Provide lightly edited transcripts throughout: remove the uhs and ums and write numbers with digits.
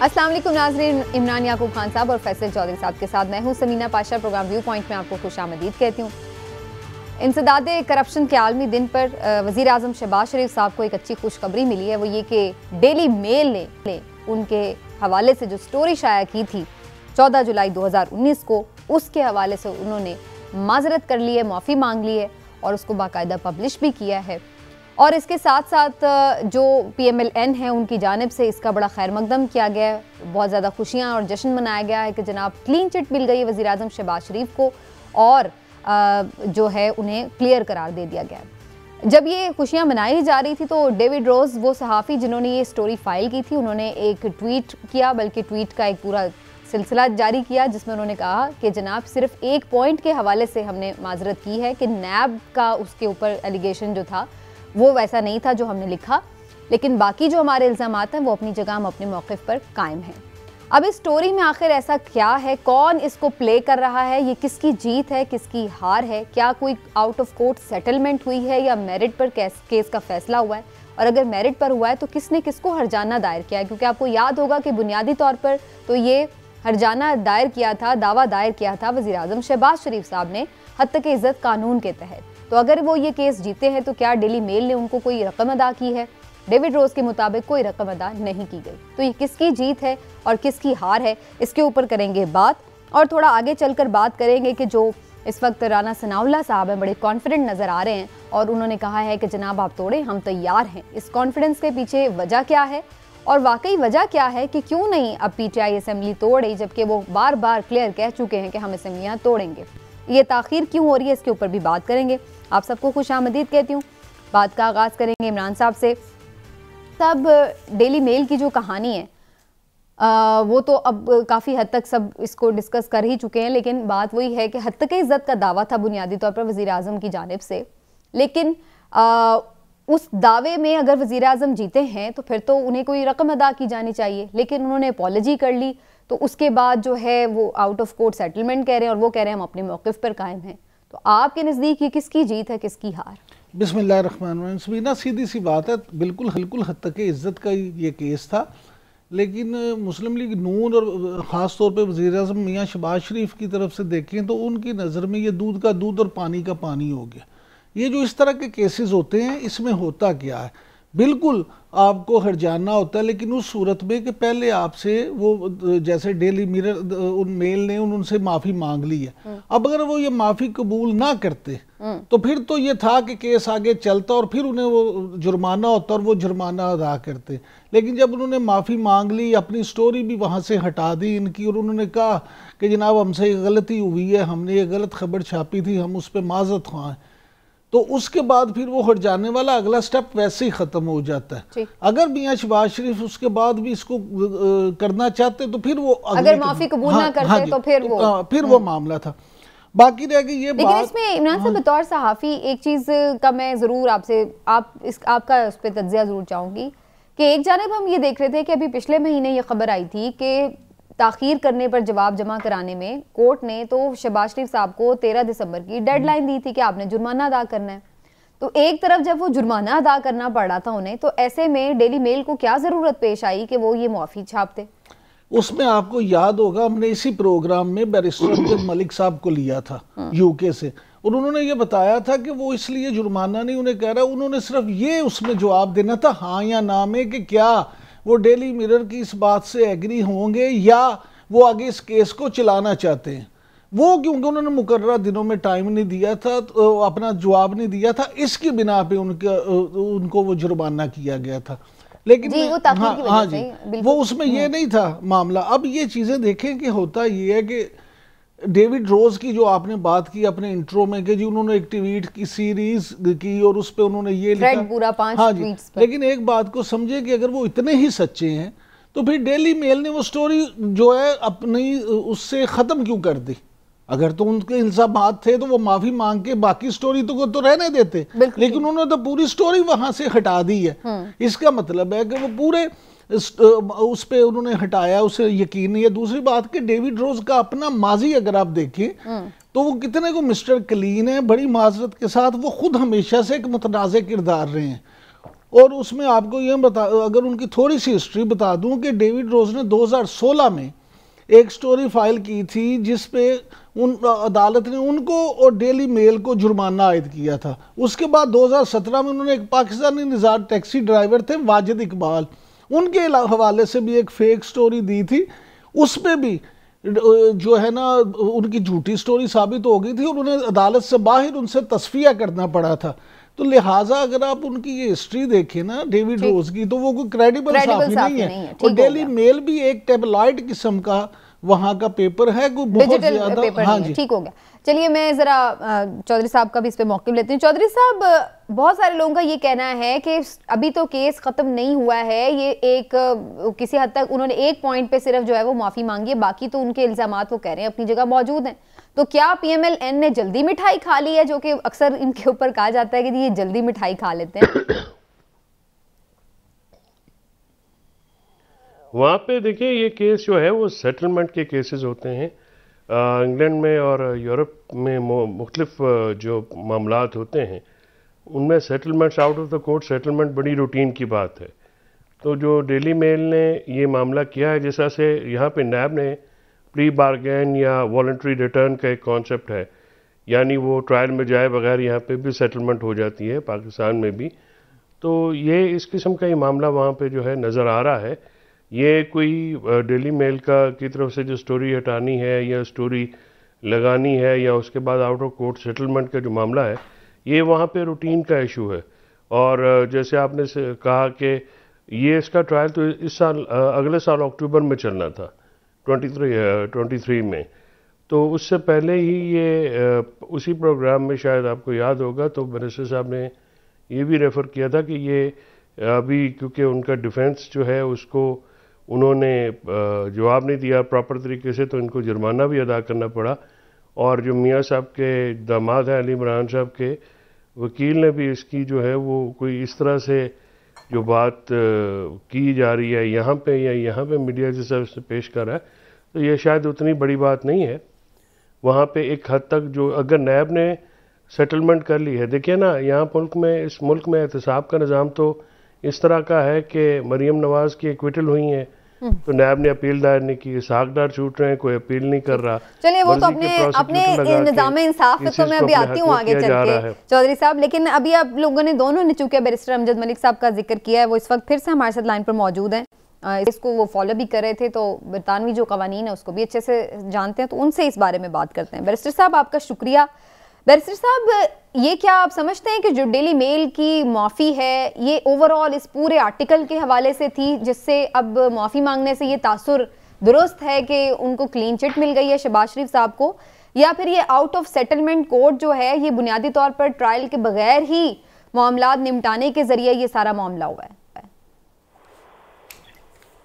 अस्सलाम वालेकुम नाज़रीन, इमरान याकूब खान साहब और फैसल चौधरी साहब के साथ मैं हूं Samina Pasha. Programme view point में आपको खुशामदीद कहती हूं। इंसदादे करप्शन के आलमी दिन पर वज़ीर आज़म शहबाज शरीफ साहब को एक अच्छी खुशखबरी मिली है। वो ये कि डेली मेल ने उनके हवाले से जो स्टोरी शाया की थी 14 जुलाई 2019 को, उसके हवाले से उन्होंने माजरत कर ली है, माफ़ी मांग ली है और उसको बाकायदा पब्लिश भी किया है। और इसके साथ साथ जो PMLN है उनकी जानिब से इसका बड़ा खैर मकदम किया गया है। बहुत ज़्यादा खुशियाँ और जश्न मनाया गया है कि जनाब क्लीन चिट मिल गई है वज़ीर आज़म शहबाज शरीफ को और जो है उन्हें क्लियर करार दे दिया गया है। जब ये खुशियाँ मनाई जा रही थी तो डेविड रोज़, वो सहाफ़ी जिन्होंने ये स्टोरी फाइल की थी, उन्होंने एक ट्वीट किया, बल्कि ट्वीट का एक पूरा सिलसिला जारी किया जिसमें उन्होंने कहा कि जनाब सिर्फ एक पॉइंट के हवाले से हमने माजरत की है कि नैब का उसके ऊपर एलिगेशन जो था वो वैसा नहीं था जो हमने लिखा, लेकिन बाकी जो हमारे इल्ज़ामात हैं वो अपनी जगह, हम अपने मौक़िफ़ पर कायम हैं। अब इस स्टोरी में आखिर ऐसा क्या है, कौन इसको प्ले कर रहा है, ये किसकी जीत है, किसकी हार है, क्या कोई आउट ऑफ कोर्ट सेटलमेंट हुई है या मेरिट पर केस का फैसला हुआ है, और अगर मेरिट पर हुआ है तो किसने किसको हर्जाना दायर किया है। क्योंकि आपको याद होगा कि बुनियादी तौर पर तो ये हर्जाना दायर किया था, दावा दायर किया था वज़ीर आज़म शहबाज शरीफ साहब ने हत्तक इज़्ज़त कानून के तहत। तो अगर वो ये केस जीते हैं तो क्या डेली मेल ने उनको कोई रकम अदा की है? डेविड रोज़ के मुताबिक कोई रकम अदा नहीं की गई। तो ये किसकी जीत है और किसकी हार है, इसके ऊपर करेंगे बात। और थोड़ा आगे चलकर बात करेंगे कि जो इस वक्त राना सनाउल्लाह साहब हैं, बड़े कॉन्फिडेंट नज़र आ रहे हैं और उन्होंने कहा है कि जनाब आप तोड़ें, हम तैयार हैं। इस कॉन्फिडेंस के पीछे वजह क्या है और वाकई वजह क्या है कि क्यों नहीं अब PTI असेंबली तोड़े, जबकि वो बार बार क्लियर कह चुके हैं कि हम असेंबलियाँ तोड़ेंगे। ये ताख़ीर क्यों हो रही है, इसके ऊपर भी बात करेंगे। आप सबको खुशामदीद कहती हूँ। बात का आगाज़ करेंगे इमरान साहब से। तब डेली मेल की जो कहानी है वो तो अब काफ़ी हद तक सब इसको डिस्कस कर ही चुके हैं, लेकिन बात वही है कि हत्तक इज़्ज़त का दावा था बुनियादी तौर पर वज़ीर आज़म की जानिब से, लेकिन उस दावे में अगर वज़ीर आज़म जीते हैं तो फिर तो उन्हें कोई रकम अदा की जानी चाहिए, लेकिन उन्होंने अपॉलजी कर ली। तो उसके बाद जो है वो आउट ऑफ कोर्ट सेटलमेंट कह रहे हैं और वो कह रहे हैं हम अपने मौक़िफ़ पर कायम हैं। तो आपके नज़दीक ये किसकी जीत है, किसकी हार? बिस्मिल्लाहिर्रहमानिर्रहीम। समीना, सीधी सी बात है, बिल्कुल हत्तक इज़्ज़त का ये केस था, लेकिन मुस्लिम लीग नून और ख़ास तौर पे वज़ीर आज़म मियाँ शहबाज शरीफ की तरफ से देखें तो उनकी नज़र में ये दूध का दूध और पानी का पानी हो गया। ये जो इस तरह के केसेस होते हैं, इसमें होता क्या है, बिल्कुल आपको हर्जाना होता है, लेकिन उस सूरत में कि पहले आपसे वो जैसे डेली मिरर उन मेल ने उनसे माफ़ी मांग ली है, अब अगर वो ये माफ़ी कबूल ना करते तो फिर तो ये था कि केस आगे चलता और फिर उन्हें वो जुर्माना होता और वो जुर्माना अदा करते। लेकिन जब उन्होंने माफ़ी मांग ली, अपनी स्टोरी भी वहाँ से हटा दी इनकी, और उन्होंने कहा कि जनाब हमसे गलती हुई है, हमने ये गलत खबर छापी थी, हम उस पर माज़रत ख़्वाह हैं, तो उसके बाद फिर वो हट जाने वाला अगला स्टेप वैसे ही ख़त्म हो जाता है। अगर मियाँ शहबाज शरीफ उसके बाद भी इसको करना चाहते तो फिर वो अगर माफ़ी कबूल ना करते तो फिर वो मामला था। बाकी रह गई ये बात। इसमें इमरान साहब बतौर सहाफ़ी एक चीज़ का मैं ज़रूर आपसे आपका उस पर तज्ज़िया ज़रूर चाहूँगी कि एक जानिब हम ये देख रहे थे कि अभी पिछले महीने ये खबर आई थी कि ताख़ीर करने पर जवाब जमा कराने में कोर्ट ने तो शहबाज शरीफ साहब को 13 दिसंबर की डेडलाइन दी थी कि आपने जुर्माना अदा करना है। तो एक तरफ जब वो जुर्माना अदा करना पड़ रहा था उन्हें, तो ऐसे में डेली मेल को क्या ज़रूरत पेश आई कि वो ये मुआफ़ी छापते? उसमें आपको याद होगा हमने इसी प्रोग्राम में बैरिस्टर अब्दुल मलिक साहब को लिया था UK से, और उन्होंने ये बताया था कि वो इसलिए जुर्माना नहीं उन्हें कह रहा, उन्होंने सिर्फ ये उसमें जवाब देना था हाँ या ना में कि क्या वो डेली मिरर की इस बात से एग्री होंगे या वो आगे इस केस को चलाना चाहते हैं। वो क्योंकि उन्होंने मुकर्रर दिनों में टाइम नहीं दिया था, तो अपना जवाब नहीं दिया था, इसकी बिना पे उनको वो जुर्माना किया गया था। लेकिन हाँ जी, वो उसमें ये नहीं था मामला। अब ये चीज़ें देखें कि होता ये है कि डेविड रोज़ की जो आपने बात की अपने इंट्रो में कि जी उन्होंने एक ट्वीट की सीरीज की और उस पे उन्होंने ये लिखा पूरा 5 हाँ जी, लेकिन एक बात को समझे कि अगर वो इतने ही सच्चे हैं तो फिर डेली मेल ने वो स्टोरी जो है अपनी उससे ख़त्म क्यों कर दी? अगर तो उनके इल्ज़ामात थे तो वो माफ़ी मांग के बाकी स्टोरी तो रहने देते, लेकिन उन्होंने तो पूरी स्टोरी वहाँ से हटा दी है। इसका मतलब है कि वो पूरे उस पे उन्होंने हटाया, उसे यकीन नहीं है। दूसरी बात कि डेविड रोज़ का अपना माजी अगर आप देखें तो वो कितने को मिस्टर क्लीन है, बड़ी माजरत के साथ वो खुद हमेशा से एक मुतनाज़ किरदार रहे हैं। और उसमें आपको ये अगर उनकी थोड़ी सी हिस्ट्री बता दूं कि डेविड रोज ने 2016 में एक स्टोरी फाइल की थी जिस पे अदालत ने उनको और डेली मेल को जुर्माना आयद किया था। उसके बाद 2017 में उन्होंने एक पाकिस्तानी निजात टैक्सी ड्राइवर थे वाजिद इकबाल, उनके हवाले से भी एक फेक स्टोरी दी थी। उस पर भी जो है ना उनकी झूठी स्टोरी साबित हो गई थी और उन्हें अदालत से बाहर उनसे तस्फिया करना पड़ा था। तो लिहाजा अगर आप उनकी ये हिस्ट्री देखें ना डेविड रोज की, तो वो कोई क्रेडिबल साफी नहीं है। और डेली मेल भी एक टेबलॉइड किस्म का वहां का पेपर है, कोई बहुत ज्यादा। हाँ जी, ठीक हो गया। चलिए मैं जरा चौधरी साहब का भी इस पे मौक़िफ़ लेती हूँ। चौधरी साहब, बहुत सारे लोगों का ये कहना है कि अभी तो केस खत्म नहीं हुआ है, ये एक किसी हद तक उन्होंने एक पॉइंट पे सिर्फ जो है वो माफी मांगी है, बाकी तो उनके इल्जामात वो कह रहे हैं अपनी जगह मौजूद हैं। तो क्या PMLN ने जल्दी मिठाई खा ली है, जो कि अक्सर इनके ऊपर कहा जाता है कि ये जल्दी मिठाई खा लेते हैं? वहाँ पे देखिए ये केस जो है वो सेटलमेंट के केसेस होते हैं। इंग्लैंड में और यूरोप में मुख्तलिफ जो मामलात होते हैं उनमें settlements, out of the court settlement बड़ी रूटीन की बात है। तो जो डेली मेल ने ये मामला किया है, जैसा से यहाँ पे नैब ने प्री बार्गेन या वॉलंटरी रिटर्न का एक कॉन्सेप्ट है, यानी वो ट्रायल में जाए बगैर यहाँ पे भी सेटलमेंट हो जाती है पाकिस्तान में भी। तो ये इस किस्म का ही मामला वहाँ पे जो है नज़र आ रहा है। ये कोई डेली मेल की तरफ से जो स्टोरी हटानी है या स्टोरी लगानी है या उसके बाद आउट ऑफ कोर्ट सेटलमेंट का जो मामला है, ये वहाँ पे रूटीन का इशू है। और जैसे आपने कहा कि ये इसका ट्रायल तो इस साल अगले साल अक्टूबर में चलना था, 23 में। तो उससे पहले ही ये उसी प्रोग्राम में शायद आपको याद होगा तो बैरिस्टर साहब ने ये भी रेफ़र किया था कि ये अभी क्योंकि उनका डिफेंस जो है उसको उन्होंने जवाब नहीं दिया प्रॉपर तरीके से, तो इनको जुर्माना भी अदा करना पड़ा। और जो मियाँ साहब के दामाद हैं अली इमरान साहब के वकील ने भी इसकी जो है वो कोई इस तरह से जो बात की जा रही है यहाँ पे या यहाँ पे मीडिया जैसा से पेश कर रहा है, तो ये शायद उतनी बड़ी बात नहीं है। वहाँ पे एक हद तक जो अगर नैब ने सेटलमेंट कर ली है, देखिए ना यहाँ मुल्क में, इस मुल्क में एहतसाब का निज़ाम तो इस तरह का है कि मरीम नवाज की एक्विटल हुई हैं तो नैब ने अपील दायर नहीं की, सागदार छूट रहे हैं, कोई अपील नहीं कर रहा। चलिए वो तो अपने निजाम इंसाफ पे तो मैं अभी आती हूँ आगे चल के चौधरी साहब, लेकिन अभी आप लोगों ने दोनों ने चूंकि बैरिस्टर अमजद मलिक साहब का जिक्र किया है, वो इस वक्त फिर से हमारे साथ लाइन पर मौजूद हैं, इसको वो फॉलो भी कर रहे थे, तो बरतानवी जो कवानीन है उसको भी अच्छे से जानते हैं, तो उनसे इस बारे में बात करते हैं। बैरिस्टर साहब आपका शुक्रिया। बैरिस्टर साहब, ये क्या आप समझते हैं कि जो डेली मेल की माफ़ी है ये ओवरऑल इस पूरे आर्टिकल के हवाले से थी, जिससे अब माफ़ी मांगने से ये तासुर दुरुस्त है कि उनको क्लीन चिट मिल गई है शहबाज शरीफ साहब को, या फिर ये आउट ऑफ सेटलमेंट कोर्ट जो है ये बुनियादी तौर पर ट्रायल के बगैर ही मामला निपटाने के जरिए ये सारा मामला हुआ है?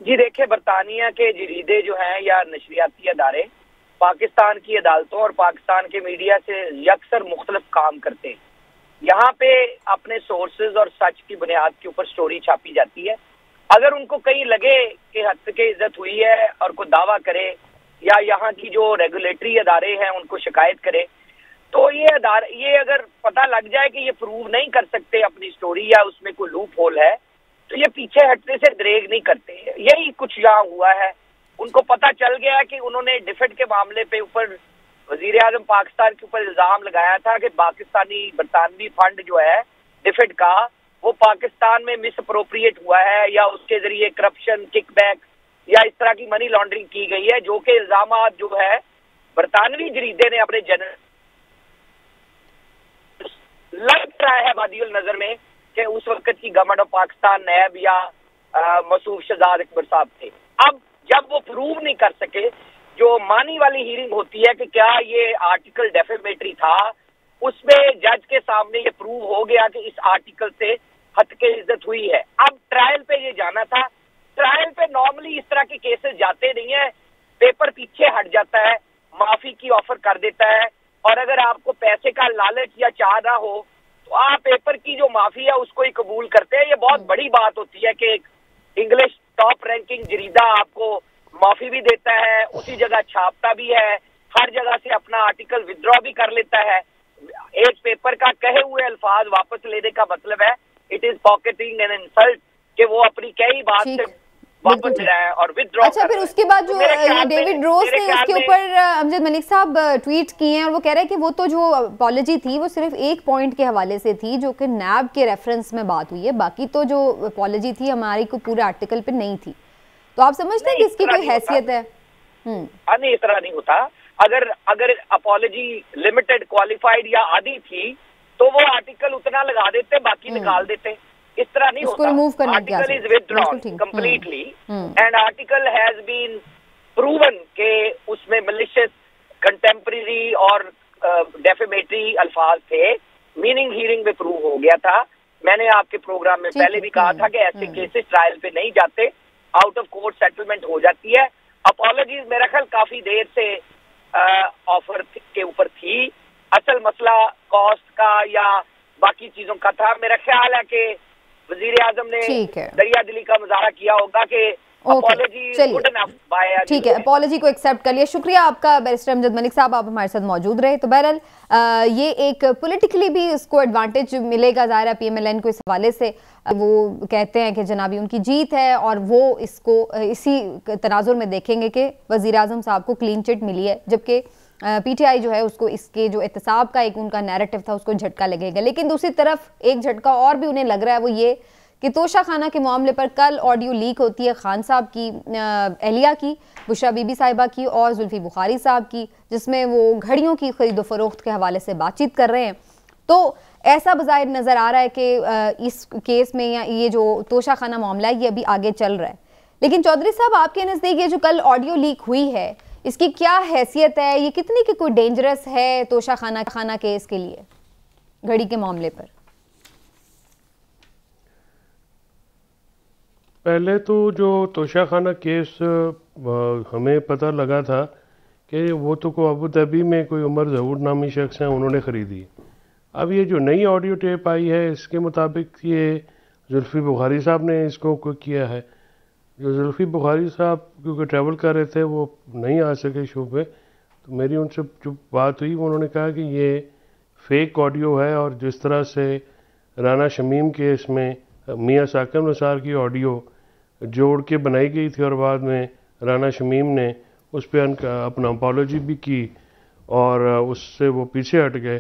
जी देखिए, बरतानिया के जरीदे जो हैं या नशरियाती अदारे पाकिस्तान की अदालतों और पाकिस्तान के मीडिया से यकसर मुख्तलिफ काम करते हैं। यहाँ पे अपने सोर्सेज और सच की बुनियाद के ऊपर स्टोरी छापी जाती है। अगर उनको कहीं लगे कि हद के इज्जत हुई है और कोई दावा करे या यहाँ की जो रेगुलेटरी अदारे हैं उनको शिकायत करे, तो ये अगर पता लग जाए कि ये प्रूव नहीं कर सकते अपनी स्टोरी या उसमें कोई लूप होल है, तो ये पीछे हटने से दरेग नहीं करते। यही कुछ यहाँ हुआ है। उनको पता चल गया कि उन्होंने डिफेड के मामले पे ऊपर वजीर आजम पाकिस्तान के ऊपर इल्जाम लगाया था कि पाकिस्तानी बरतानवी फंड जो है डिफेड का वो पाकिस्तान में मिस अप्रोप्रिएट हुआ है या उसके जरिए करप्शन, किकबैक या इस तरह की मनी लॉन्ड्रिंग की गई है, जो कि इल्जाम जो है बरतानवी जरीदे ने अपने जनरल लग रहा है बादियुल नजर में कि उस वक्त की गवर्नमेंट ऑफ पाकिस्तान नैब या मसूफ शहजाद अकबर साहब थे। अब जब वो प्रूव नहीं कर सके, जो मानी वाली हीरिंग होती है कि क्या ये आर्टिकल डेफेमेटरी था, उसमें जज के सामने ये प्रूव हो गया कि इस आर्टिकल से हद के इज्जत हुई है। अब ट्रायल पे ये जाना था। ट्रायल पे नॉर्मली इस तरह के केसेस जाते नहीं है, पेपर पीछे हट जाता है, माफी की ऑफर कर देता है, और अगर आपको पैसे का लालच या चाह ना हो तो आप पेपर की जो माफी है उसको ही कबूल करते हैं। ये बहुत बड़ी बात होती है कि एक इंग्लिश टॉप रैंकिंग जरीदा आपको माफी भी देता है, उसी जगह छापता भी है, हर जगह से अपना आर्टिकल विथड्रॉ भी कर लेता है। एक पेपर का कहे हुए अल्फाज वापस लेने का मतलब है it is pocketing and insult कि वो अपनी कई बात से वापस रहा है और विथड्रॉ। अच्छा, फिर उसके बाद जो डेविड रोज ने उसके ऊपर अमजद मलिक साहब ट्वीट किए हैं और वो कह रहे हैं कि वो तो जो अपॉलॉजी थी वो सिर्फ एक पॉइंट के हवाले से थी जो कि नैब के रेफरेंस में बात हुई है, बाकी तो जो अपॉलॉजी थी हमारी को पूरे आर्टिकल पे नहीं थी। तो आप समझते हैं कि इसकी कोई हैसियत है? नहीं, इस तरह नहीं होता। अगर अपॉलॉजी लिमिटेड, क्वालिफाइड या आधी थी तो वो आर्टिकल उतना लगा देते, बाकी निकाल देते। इस तरह नहीं होता। Article is withdrawn completely and article has been proven के उसमें मैलिशियस, कंटेम्परेरी और डेफेमेटरी अल्फाज थे। मीनिंग हियरिंग में प्रूव हो गया था। मैंने आपके प्रोग्राम में पहले भी कहा था कि ऐसे केसेस ट्रायल पे नहीं जाते, आउट ऑफ कोर्ट सेटलमेंट हो जाती है। अपॉलॉजीज मेरा ख्याल काफी देर से ऑफर के ऊपर थी। असल मसला कॉस्ट का या बाकी चीजों का था। मेरा ख्याल है कि वजीर आजम ने दरिया दिली का मुजाहरा किया होगा कि ठीक है, अपॉलॉजी को एक्सेप्ट कर लिया। शुक्रिया आपका बैरिस्टर अमजद मलिक साहब, आप हमारे साथ मौजूद रहे। तो बहरहाल ये एक पॉलिटिकली भी इसको एडवांटेज मिलेगा ज़ाहिर है PMLN को इस हवाले से। वो कहते हैं कि जनाबी उनकी जीत है और वो इसको इसी तनाजुर में देखेंगे कि वज़ीर आज़म साहब को क्लीन चिट मिली है, जबकि PTI जो है उसको इसके जो एहतसाब का एक उनका नैरेटिव था उसको झटका लगेगा। लेकिन दूसरी तरफ एक झटका और भी उन्हें लग रहा है, वो ये कि तोशा खाना के मामले पर कल ऑडियो लीक होती है खान साहब की, एहलिया की, बुशरा बीबी साहिबा की और जुल्फी बुखारी साहब की, जिसमें वो घड़ियों की खरीदो फरोख्त के हवाले से बातचीत कर रहे हैं। तो ऐसा बज़ाहिर नज़र आ रहा है कि इस केस में या ये जो तोशा खाना मामला है ये अभी आगे चल रहा है। लेकिन चौधरी साहब, आपके नज़दीक ये जो कल ऑडियो लीक हुई है इसकी क्या हैसियत है? ये कितनी की कोई डेंजरस है तोशा खाना केस के लिए, घड़ी के मामले पर? पहले तो जो तोशा खाना केस हमें पता लगा था कि वो तो को अबू धाबी में कोई उमर ज़हूर नामी शख्स हैं, उन्होंने ख़रीदी। अब ये जो नई ऑडियो टेप आई है इसके मुताबिक ये जुल्फी बुखारी साहब ने इसको किया है। जो जुल्फी बुखारी साहब क्योंकि ट्रैवल कर रहे थे वो नहीं आ सके शो पे, तो मेरी उनसे जो बात हुई वो उन्होंने कहा कि ये फेक ऑडियो है और जिस तरह से राना शमीम केस में मियाँ साकिब निसार की ऑडियो जोड़ के बनाई गई थी और बाद में राना शमीम ने उस पर अपना अपॉलॉजी भी की और उससे वो पीछे हट गए,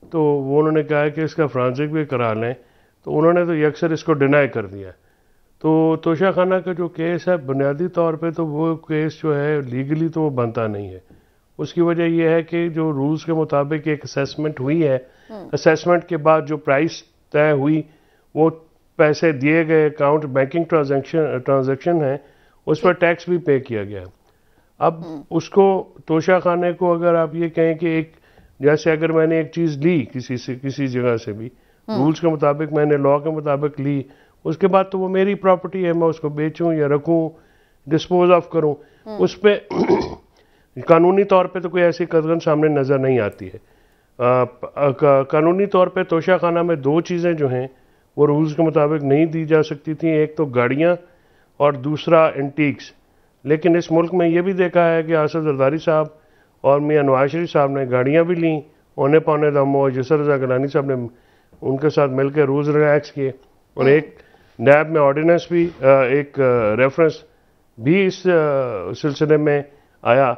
तो वो उन्होंने कहा कि इसका फ्रांसिक भी करा लें, तो उन्होंने तो अक्सर इसको डिनाई कर दिया। तो तोशा खाना का जो केस है बुनियादी तौर पे तो वो केस जो है लीगली तो वो बनता नहीं है। उसकी वजह यह है कि जो रूल्स के मुताबिक एक असेसमेंट हुई है, असेसमेंट के बाद जो प्राइस तय हुई वो पैसे दिए गए अकाउंट बैंकिंग ट्रांजैक्शन है उस पर टैक्स भी पे किया गया। अब उसको तोशा खाने को अगर आप ये कहें कि एक जैसे अगर मैंने एक चीज़ ली किसी जगह से भी रूल्स के मुताबिक, मैंने लॉ के मुताबिक ली, उसके बाद तो वो मेरी प्रॉपर्टी है, मैं उसको बेचूं या रखूं, डिस्पोज ऑफ करूं, उस पर कानूनी तौर पे तो कोई ऐसी कदगन सामने नज़र नहीं आती है। कानूनी तौर पे तोशा खाना में दो चीज़ें जो हैं वो रूल्स के मुताबिक नहीं दी जा सकती थी, एक तो गाड़ियाँ और दूसरा एंटीक्स। लेकिन इस मुल्क में ये भी देखा है कि आसिफ जरदारी साहब और मियां नवाज शरीफ साहब ने गाड़ियाँ भी लीं, औने पौने दम और जसर रजा गिलानी साहब ने उनके साथ मिलकर रूल्स रिलैक्स किए और एक नैब में ऑर्डिनेंस भी एक रेफरेंस भी इस सिलसिले में आया।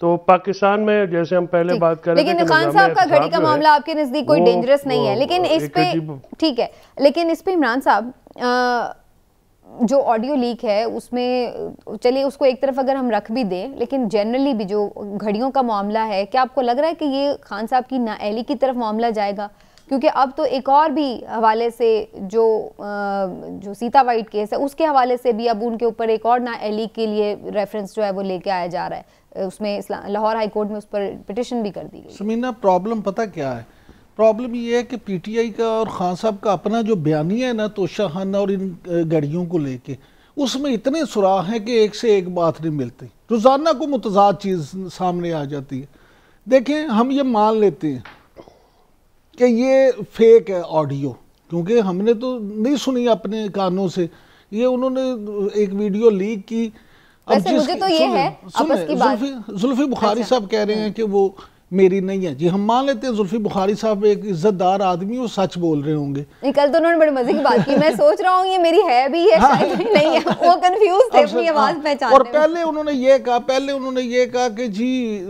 तो पाकिस्तान में जैसे हम पहले बात कर रहे थे, लेकिन खान साहब का घड़ी का मामला आपके नजदीक कोई डेंजरस नहीं है, लेकिन इस पे ठीक है, लेकिन इस पे इमरान साहब जो ऑडियो लीक है उसमें चलिए उसको एक तरफ अगर हम रख भी दें, लेकिन जनरली भी जो घड़ियों का मामला है, क्या आपको लग रहा है कि ये खान साहब की नाअहली की तरफ मामला जाएगा? क्योंकि अब तो एक और भी हवाले से जो सीता वाइट केस है उसके हवाले से भी अब उनके ऊपर एक और नाअहली के लिए रेफरेंस जो है वो लेके आया जा रहा है। उसमें लाहौर हाई कोर्ट में उस पर पिटिशन भी कर दी गई। समीना, प्रॉब्लम पता क्या है? प्रॉब्लम ये है कि PTI का और खान साहब का अपना जो बयानिया है ना तोशा खाना और इन गड़ियों को लेके, उसमें इतने सुराख हैं कि एक से एक बात नहीं मिलती। रोज़ाना को मुतजाद चीज़ सामने आ जाती है। देखें, हम ये मान लेते हैं कि ये फेक है ऑडियो, क्योंकि हमने तो नहीं सुनी अपने कानों से, ये उन्होंने एक वीडियो लीक की। अब मुझे तो ये है जुल्फी बुखारी साहब कह रहे हैं कि वो मेरी नहीं है। जी हम मान लेते हैं जुल्फी बुखारी साहब एक इज्जतदार आदमी, वो सच बोल रहे होंगे। कल तो उन्होंने बड़े मजे की बात की, मैं सोच रहा हूँ ये मेरी है भी है शायद नहीं है, वो कंफ्यूज थे अपनी आवाज पहचानने और पहले उन्होंने ये कहा कि जी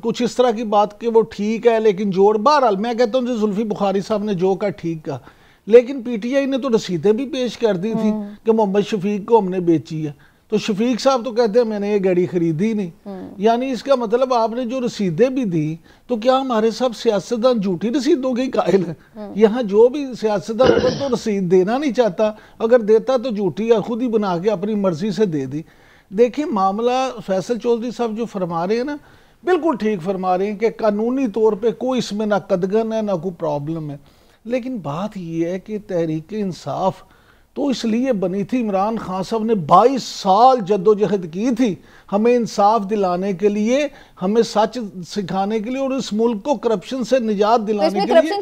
कुछ इस तरह की बात कि वो ठीक है लेकिन जोड़, बहरहाल मैं कहता हूँ जुल्फी बुखारी साहब ने जो कहा ठीक कहा, लेकिन पीटीआई ने तो रसीदें भी पेश कर दी थी कि मोहम्मद शफीक को हमने बेची है। तो शफीक साहब तो कहते हैं मैंने ये गाड़ी खरीदी नहीं। यानी इसका मतलब आपने जो रसीदें भी दी, तो क्या हमारे सब सियासतदान झूठी रसीदों के कायल हैं? यहाँ जो भी सियासतदान होगा तो रसीद देना नहीं चाहता, अगर देता तो झूठी या खुद ही बना के अपनी मर्जी से दे दी। देखिए मामला फैसल चौधरी साहब जो फरमा रहे हैं ना, बिल्कुल ठीक फरमा रहे हैं कि कानूनी तौर पर कोई इसमें ना कदगन है ना कोई प्रॉब्लम है, लेकिन बात यह है कि तहरीक इंसाफ तो इसलिए बनी थी, इमरान खान साहब ने 22 साल जद्दोजहद की थी हमें इंसाफ दिलाने के लिए, हमें सच सिखाने के लिए और इस मुल्क को करप्शन से निजात दिलाने के लिए,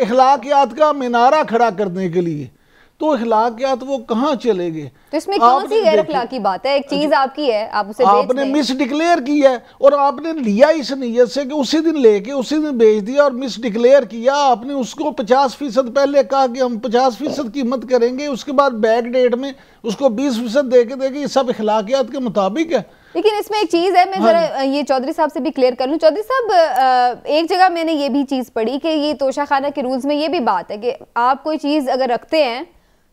इखलाकियात का मीनारा खड़ा करने के लिए। तो इखलाकियात वो कहाँ चले गए? तो इसमें कौन सी गैर अखलाकी बात है? एक चीज आपकी है, आप उसे आपने मिस डिक्लेयर किया है और आपने लिया इस नीयत से कि उसी दिन लेके उसी दिन बेच दिया और मिस डिक्लेयर किया आपने। उसको 50% पहले कहा कि हम 50% कीमत करेंगे, उसके बाद बैक डेट में उसको 20% देके ये सब इखलाकियात के मुताबिक है। लेकिन इसमें एक चीज है, मैं जरा ये चौधरी साहब से भी क्लियर कर लूं। चौधरी साहब, एक जगह मैंने ये भी चीज पढ़ी कि ये तोशाखाना के रूल्स में ये भी बात है कि आप कोई चीज अगर रखते हैं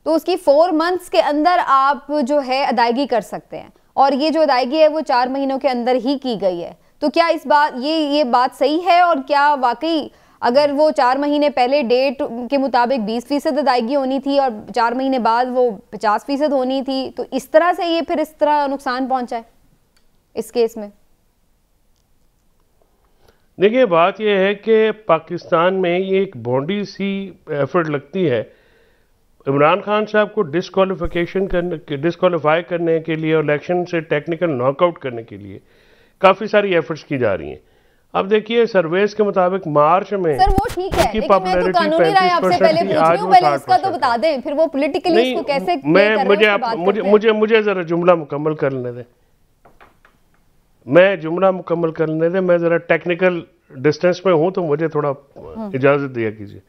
तो उसकी 4 मंथ्स के अंदर आप जो है अदायगी कर सकते हैं, और ये जो अदायगी है वो 4 महीनों के अंदर ही की गई है। तो क्या इस बात ये बात सही है? और क्या वाकई अगर वो 4 महीने पहले डेट के मुताबिक 20% अदायगी होनी थी और 4 महीने बाद वो 50% होनी थी, तो इस तरह से ये फिर इस तरह नुकसान पहुंचा है इस केस में? देखिए बात यह है कि पाकिस्तान में ये एक बॉडी सी एफर्ट लगती है इमरान खान साहब को डिस्क्वालीफाई करने के लिए और इलेक्शन से टेक्निकल नॉकआउट करने के लिए काफ़ी सारी एफर्ट्स की जा रही हैं। अब देखिए सर्वेस के मुताबिक मार्च में सर वो ठीक है, लेकिन मैं तो कानूनी राय आपसे पहले पूछ रही हूं, पहले उसका तो बता दें, फिर वो पॉलिटिकली इसको कैसे मुझे जरा जुमला मुकम्मल कर लेने दें, मैं जरा टेक्निकल डिस्टेंस में हूं तो मुझे थोड़ा इजाजत दिया कीजिए।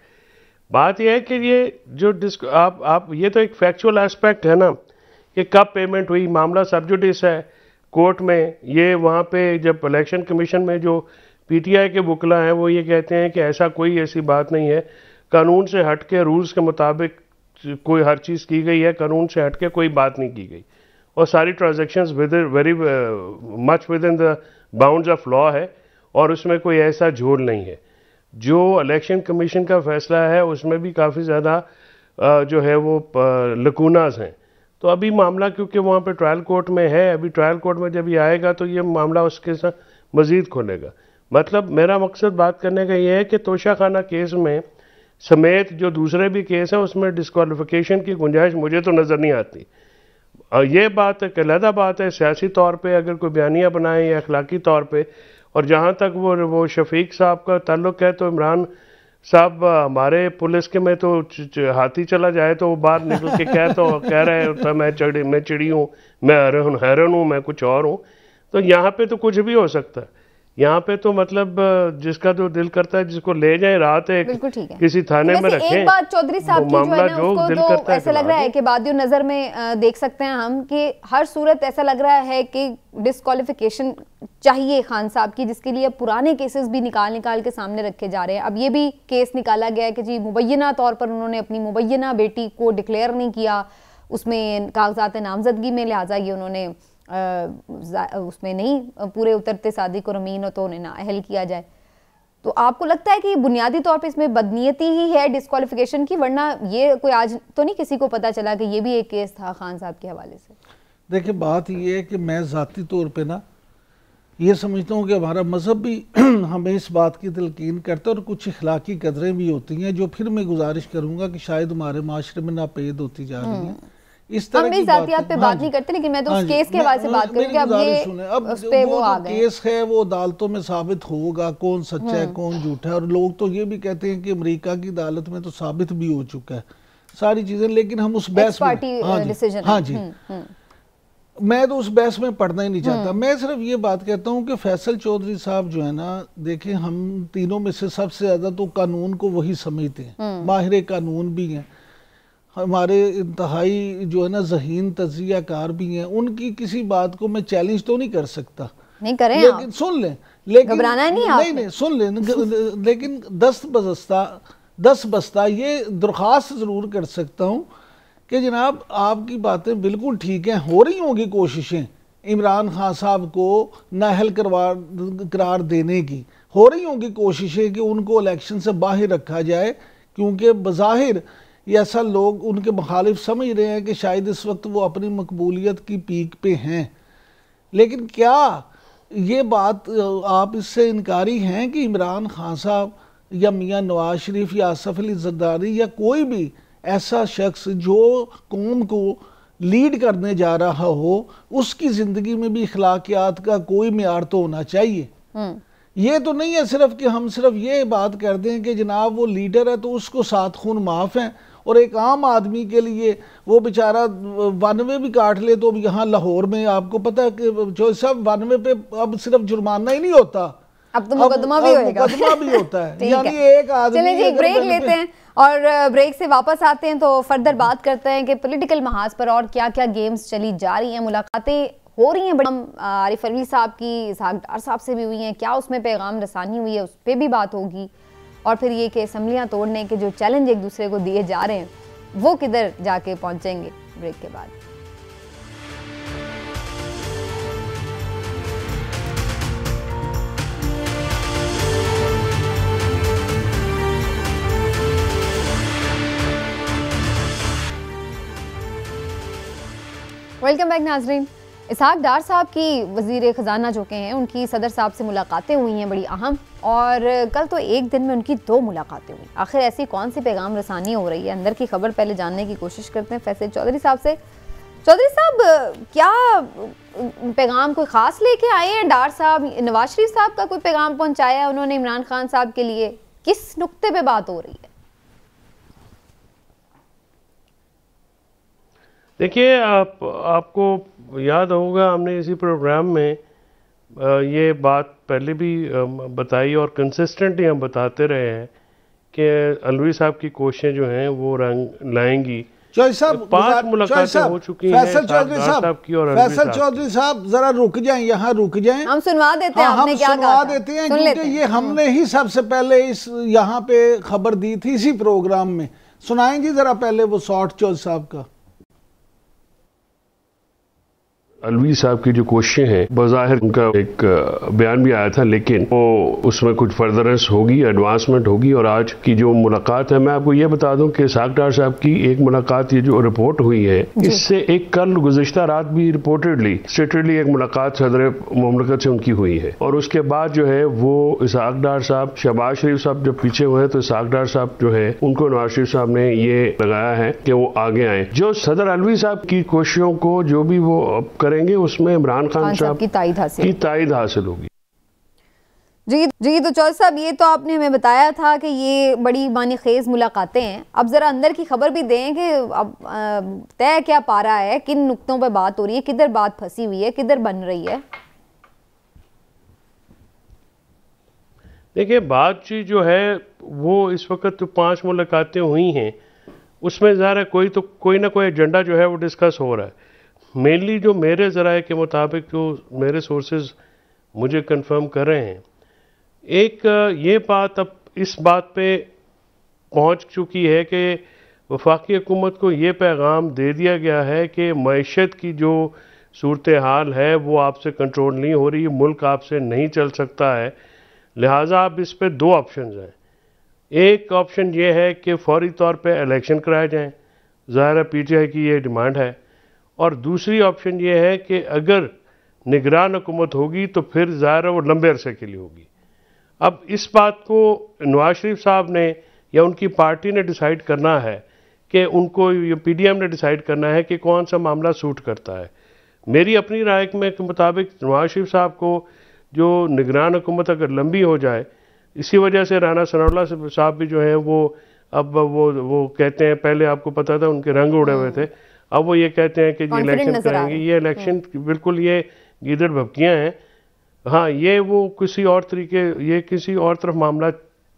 बात यह है कि ये जो आप ये तो एक फैक्चुअल एस्पेक्ट है ना कि कब पेमेंट हुई, मामला सब जुडिस है कोर्ट में। ये वहाँ पे जब इलेक्शन कमीशन में जो पीटीआई के वकला हैं वो ये कहते हैं कि ऐसा कोई ऐसी बात नहीं है, कानून से हट के रूल्स के मुताबिक कोई हर चीज़ की गई है, कानून से हट के कोई बात नहीं की गई और सारी transactions very much with in the bounds of law है और उसमें कोई ऐसा झोल नहीं है। जो इलेक्शन कमीशन का फैसला है उसमें भी काफ़ी ज़्यादा जो है वो लकूनास हैं। तो अभी मामला क्योंकि वहाँ पे ट्रायल कोर्ट में है, अभी ट्रायल कोर्ट में जब ये आएगा तो ये मामला उसके साथ मज़ीद खोलेगा। मतलब मेरा मकसद बात करने का ये है कि तोशाखाना केस में समेत जो दूसरे भी केस हैं उसमें डिस्क्वालिफिकेशन की गुंजाइश मुझे तो नज़र नहीं आती। ये बात एक अलहदा बात है सियासी तौर पे अगर कोई बयानिया बनाए या अखलाकी तौर पे। और जहाँ तक वो शफीक साहब का ताल्लुक है तो इमरान साहब हमारे पुलिस के में तो हाथी चला जाए तो वो बाहर निकल के कह रहे तो मैं चिड़ी हूँ, मैं हैरान हूँ, मैं कुछ और हूँ। तो यहाँ पे तो कुछ भी हो सकता है। यहाँ पे तो मतलब जिसका तो दिल करता है जिसको ले जाए रात है किसी थाने में रखें। एक बात चौधरी साहब की जो है ना उसको तो ऐसा लग रहा है कि बादियो नजर में देख सकते हैं हम कि हर सूरत ऐसा लग रहा है कि डिस्क्वालिफिकेशन चाहिए खान साहब की, जिसके लिए पुराने केसेस भी निकाल के सामने रखे जा रहे हैं। अब ये भी केस निकाला गया है कि जी मुबैना तौर पर उन्होंने अपनी मुबैना बेटी को डिक्लेयर नहीं किया उसमें कागजात नामजदगी में, लिहाजा ये उन्होंने उसमें नहीं पूरे उतरते सादिक और अमीन तो उन्हें नाअहल किया जाए। तो आपको लगता है कि बुनियादी तौर पे इसमें बदनीयती ही है डिस्क्वालिफिकेशन की, वरना ये कोई आज तो नहीं किसी को पता चला कि ये भी एक केस था खान साहब के हवाले से? देखिए बात ये है कि मैं ज़ाती तौर पे ना ये समझता हूँ कि हमारा मज़हब भी हमें इस बात की तलकीन करता है और कुछ इखलाकी कदरें भी होती हैं जो फिर मैं गुजारिश करूँगा कि शायद हमारे माशरे में नापेद होती जा रही हैं। इस तरह की जातियात पे बात नहीं करते, लेकिन मैं तो उस केस के हवाले से बात करूं कि अब ये उस पे वो आ गए। केस है वो अदालतों में साबित होगा कौन सच्चा है कौन झूठा है, और लोग तो ये भी कहते हैं कि अमेरिका की अदालत में तो साबित भी हो चुका है सारी चीजें, लेकिन हम उस बहस में हाँ जी मैं तो उस बहस में पढ़ना ही नहीं चाहता। मैं सिर्फ ये बात कहता हूँ कि फैसल चौधरी साहब जो है ना, देखिए हम तीनों में से सबसे ज्यादा तो कानून को वही समझते हैं, माहिर कानून भी हैं, हमारे इंतहाई जो है ना जहीन तजियाकार भी हैं। उनकी किसी बात को मैं चैलेंज तो नहीं कर सकता, नहीं करें लेकिन सुन लें, लेकिन घबराना नहीं सुन लें, लेकिन दस बस्ता ये दरख्वास्त जरूर कर सकता हूँ कि जनाब आपकी बातें बिल्कुल ठीक हैं, हो रही होंगी कोशिशें इमरान खान साहब को नाअहल करार देने की, हो रही होंगी कोशिशें कि उनको इलेक्शन से बाहर रखा जाए, क्योंकि बज़ाहिर ये ऐसा लोग उनके मुखालिफ समझ रहे हैं कि शायद इस वक्त वो अपनी मकबूलियत की पीक पे हैं। लेकिन क्या ये बात आप इससे इनकारी हैं कि इमरान खान साहब या मियाँ नवाज शरीफ या आसफ अली जरदारी या कोई भी ऐसा शख्स जो कौम को लीड करने जा रहा हो, उसकी ज़िंदगी में भी इखलाकियात का कोई मियार तो होना चाहिए। ये तो नहीं है सिर्फ कि हम सिर्फ ये बात कर दें कि जनाब वो लीडर है तो उसको 7 खून माफ़ हैं, और एक आम आदमी के लिए वो बेचारा 92 भी काट ले तो यहाँ लाहौर में आपको पता है कि जो सब 92 पे अब सिर्फ जुर्माना ही नहीं होता, अब तो मुकदमा भी होएगा, मुकदमा भी होता है। यानी एक आदमी, चलिए जी ब्रेक लेते हैं और ब्रेक से वापस आते हैं तो फर्दर बात करते हैं कि पॉलिटिकल महाज पर और क्या क्या गेम्स चली जा रही हैं, मुलाकातें हो रही हैं। बड़ी आरिफ अलवी साहब की इसहाक डार साहब से भी हुई हैं, क्या उसमें पैगाम रसानी हुई है, उस पर भी बात होगी। और फिर ये कि असम्बलियाँ तोड़ने के जो चैलेंज एक दूसरे को दिए जा रहे हैं वो किधर जाके पहुंचेंगे ब्रेक के बाद। वेलकम बैक नाजरीन। इसहाक डार साहब की वजीर ख़जाना जो के हैं उनकी सदर साहब से मुलाकातें हुई हैं बड़ी अहम, और कल तो एक दिन में उनकी 2 मुलाकातें हुई। आखिर ऐसी कौन सी पैगाम रसानी हो रही है, अंदर की खबर पहले जानने की कोशिश करते हैं फैसल चौधरी साहब से। चौधरी साहब, क्या पैगाम कोई ख़ास लेके आए हैं डार साहब? नवाज शरीफ साहब का कोई पैगाम पहुँचाया है उन्होंने इमरान खान साहब के लिए? किस नुक्ते पर बात हो रही है? देखिए, आपको याद होगा हमने इसी प्रोग्राम में ये बात पहले भी बताई और कंसिस्टेंटली हम बताते रहे हैं कि अलवी साहब की कोशिशें जो हैं वो रंग लाएंगी। 5 मुलाकातें हो चुकी हैं फैसल चौधरी की और फैसल चौधरी साहब जरा रुक जाएं, यहाँ रुक जाएं, हम सुनवा देते हैं। हम सुनवा देते हैं क्योंकि ये हमने ही सबसे पहले इस यहाँ पे खबर दी थी इसी प्रोग्राम में। सुनाएंगे जरा पहले वो शॉर्ट चौधरी साहब का। अलवी साहब की जो कोशिशें हैं, बज़ाहिर उनका एक बयान भी आया था, लेकिन वो उसमें कुछ फर्दरेंस होगी, एडवांसमेंट होगी। और आज की जो मुलाकात है, मैं आपको ये बता दूं कि इसहाक डार साहब की एक मुलाकात, ये जो रिपोर्ट हुई है, इससे एक कल गुज़िश्ता रात भी रिपोर्टेडली स्टेटली एक मुलाकात सदर मुमलकत से उनकी हुई है। और उसके बाद जो है वो इसहाक डार साहब, शहबाज शरीफ साहब जब पीछे हुए तो इसहाक डार साहब जो है उनको नवाज शरीफ साहब ने ये लगाया है कि वो आगे आए। जो सदर अलवी साहब की कोशिशों को जो भी वो करेंगे उसमें इमरान खान साहब की ताईद हासिल होगी। जी तो चौधरी साहब, ये तो आपने हमें बताया था कि ये बड़ी मानी खेज मुलाकातें हैं। अब जरा अंदर की खबर भी दें कि अब तय क्या पा रहा है, किन नुक्तों पर बात हो रही है, किधर बात फंसी हुई है, किधर बन रही है? देखिए, बातचीत जो है वो इस वक्त तो 5 मुलाकातें हुई हैं, उसमें ज़ाहिर है कोई ना कोई एजेंडा जो है वो डिस्कस हो रहा है। मेनली जो मेरे ज़राए के मुताबिक जो मेरे सोर्सेज मुझे कंफर्म कर रहे हैं, एक ये बात अब इस बात पे पहुंच चुकी है कि वफाकी हुकूमत को ये पैगाम दे दिया गया है कि मईशत की जो सूरत हाल है वो आपसे कंट्रोल नहीं हो रही, मुल्क आपसे नहीं चल सकता है। लिहाजा आप इस पे 2 ऑप्शन हैं। एक ऑप्शन ये है कि फौरी तौर पे इलेक्शन कराए जाएं, ज़ाहिर है PTI की ये डिमांड है। और दूसरी ऑप्शन ये है कि अगर निगरान हुकूमत होगी तो फिर ज़ाहिर है वो लंबे अरसे के लिए होगी। अब इस बात को नवाज शरीफ साहब ने या उनकी पार्टी ने डिसाइड करना है कि उनको PDM ने डिसाइड करना है कि कौन सा मामला सूट करता है। मेरी अपनी राय के मुताबिक नवाज शरीफ साहब को जो निगरान हुकूमत अगर लंबी हो जाए, इसी वजह से राना सनाउल्लाह साहब भी जो हैं वो अब वो कहते हैं, पहले आपको पता था उनके रंग उड़े हुए थे, अब वो ये कहते हैं कि Confident इलेक्शन नजर आ कराएंगे। रहे ये इलेक्शन बिल्कुल ये गीदड़ भपकियां हैं। हाँ, ये वो किसी और तरीके, ये किसी और तरफ मामला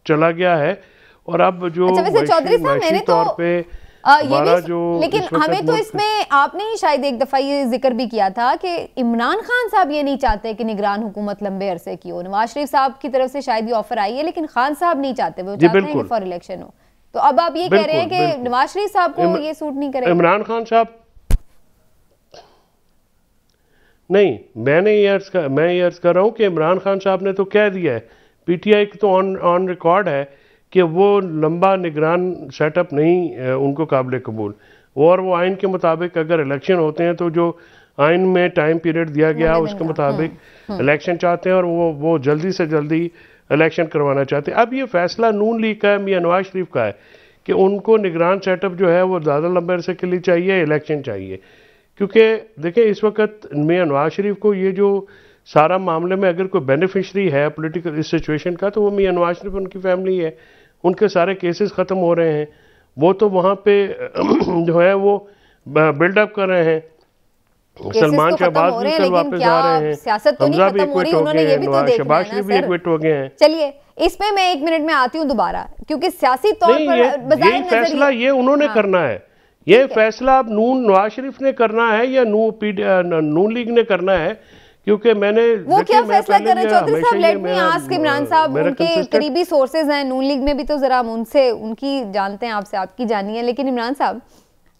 चला गया है। और अब जो अच्छा, वैसे चौधरी साहब मैंने तो तौर पे ये जो लेकिन हमें तो इसमें आपने ही शायद एक दफा ये जिक्र भी किया था कि इमरान खान साहब ये नहीं चाहते कि निगरान हुकूमत लंबे अरसे की हो। नवाज शरीफ साहब की तरफ से शायद ये ऑफर आई है, लेकिन खान साहब नहीं चाहते, वो चाहते हैं कि फॉर इलेक्शन हो। तो अब आप ये कह रहे हैं कि नवाज शरीफ साहब को ये सूट नहीं करेगा? इमरान खान साहब नहीं, मैं ये अर्ज कर रहा हूँ कि इमरान खान साहब ने तो कह दिया है, पीटीआई तो ऑन रिकॉर्ड है कि वो लंबा निगरान सेटअप नहीं उनको काबिल कबूल। और वो आइन के मुताबिक अगर इलेक्शन होते हैं तो जो आइन में टाइम पीरियड दिया गया उसके मुताबिक इलेक्शन चाहते हैं, और वो जल्दी से जल्दी इलेक्शन करवाना चाहते हैं। अब ये फैसला नून लीग का है, मियां नवाज शरीफ का है कि उनको निगरान सेटअप जो है वो ज़्यादा लंबे अरसे के लिए चाहिए, इलेक्शन चाहिए। क्योंकि देखिए इस वक्त मियां नवाज शरीफ को ये जो सारा मामले में अगर कोई बेनिफिशरी है पॉलिटिकल इस सिचुएशन का, तो वो मियां नवाज शरीफ, उनकी फैमिली है। उनके सारे केसेस ख़त्म हो रहे हैं, वो तो वहाँ पे जो है वो बिल्डअप कर रहे हैं। सलमान शहबाज भी कल वापस आ रहे हैं, हमजा भी एक्विट हो गए हैं, शहबाज शरीफ भी एक्विट हो गए हैं। चलिए इसमें मैं 1 मिनट में आती हूँ दोबारा, क्योंकि सियासी तौर पर यही फैसला ये उन्होंने करना है। ये फैसला अब नवाज शरीफ ने करना है या नून लीग ने करना है? क्योंकि मैंने वो क्या फैसला कर रहे हैं चौधरी साहब? लेट मी आस्क इमरान साहब, उनके करीबी सोर्सेज हैं नून लीग में भी, तो जरा हम उनसे उनकी जानते हैं, आपसे आपकी जानिए। लेकिन इमरान साहब,